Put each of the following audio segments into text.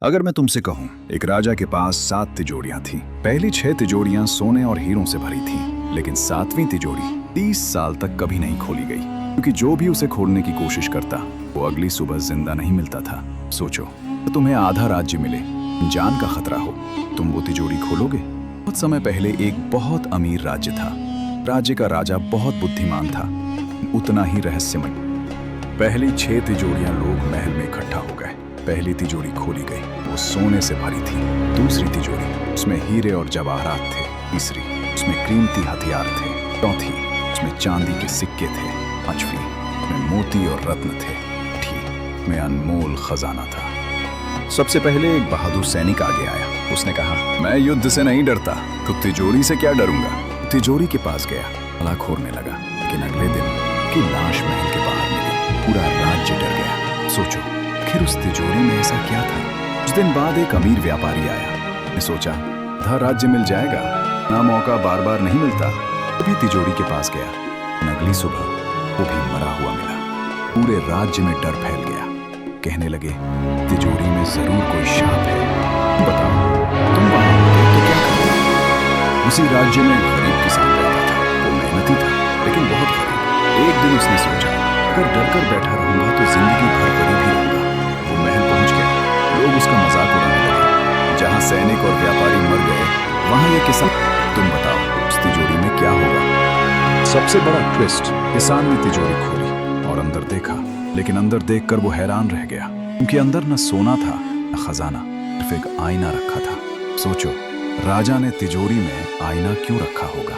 अगर मैं तुमसे कहूं, एक राजा के पास 7 तिजोरियां थीं। पहली 6 तिजोरियां सोने और हीरों से भरी थीं, लेकिन 7वीं तिजोरी 30 साल तक कभी नहीं खोली गई, क्योंकि जो भी उसे खोलने की कोशिश करता, वो अगली सुबह जिंदा नहीं मिलता था। सोचो, तो तुम्हें आधा राज्य मिले, जान का खतरा हो, तुम वो तिजोरी खोलोगे? बहुत समय पहले एक बहुत अमीर राज्य था। राज्य का राजा बहुत बुद्धिमान था, उतना ही रहस्यमय। पहली 6 तिजोरियां लोग महल में इकट्ठा हो गए। पहली तिजोरी खोली गई, वो सोने से भरी थी। दूसरी तिजोरी, उसमें हीरे और जवाहरात थे। तीसरी, उसमें कीमती हथियार थे। चौथी, उसमें चांदी के सिक्के थे। पांचवी, उसमें मोती और रत्न थे। छठी में अनमोल खजाना था। सबसे पहले एक बहादुर सैनिक आगे आया। उसने कहा, मैं युद्ध से नहीं डरता, तो तिजोरी से क्या डरूंगा? तिजोरी के पास गया, ताला खोलने लगा, लेकिन अगले दिन की लाश महल के बाहर मिली। पूरा राज्य डर गया। सोचो, आखिर उस तिजोरी में ऐसा क्या था? कुछ दिन बाद एक अमीर व्यापारी आया। उसने सोचा, आधा राज्य मिल जाएगा, ना मौका बार बार नहीं मिलता। तभी तिजोरी के पास गया। अगली सुबह वो भी मरा हुआ मिला। पूरे राज्य में डर फैल गया। कहने लगे, तिजोरी में जरूर कोई शाप है। बताओ, तुम वहां होते तो क्या करते? उसी राज्य में गरीब किसान रहता था। वो मेहनती था, लेकिन बहुत गरीब। एक दिन उसने सोचा, अगर डरकर बैठा रहूंगा तो जिंदगी भर गरीब ही रहूंगा। वो महल पहुंच गया। लोग उसका मजाक उड़ाने लगे। जहां सैनिक और व्यापारी मर गए, वहां ये किसान। तुम बताओ, उस तिजोरी में क्या होगा? सबसे बड़ा ट्विस्ट, किसान ने तिजोरी खोली और अंदर देखा, लेकिन अंदर देखकर वो हैरान रह गया, क्योंकि अंदर न सोना था न खजाना, सिर्फ एक आईना रखा था। सोचो, राजा ने तिजोरी में आईना क्यों रखा होगा?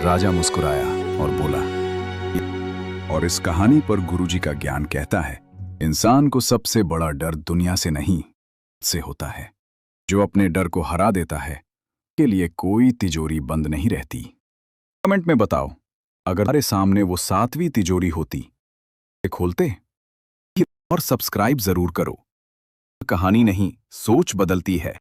राजा मुस्कुराया और बोला, और इस कहानी पर गुरुजी का ज्ञान कहता है, इंसान को सबसे बड़ा डर दुनिया से नहीं, से होता है। जो अपने डर को हरा देता है, के लिए कोई तिजोरी बंद नहीं रहती। कमेंट में बताओ, अगर हमारे सामने वो 7वीं तिजोरी होती, खोलते? और सब्सक्राइब जरूर करो। कहानी नहीं, सोच बदलती है।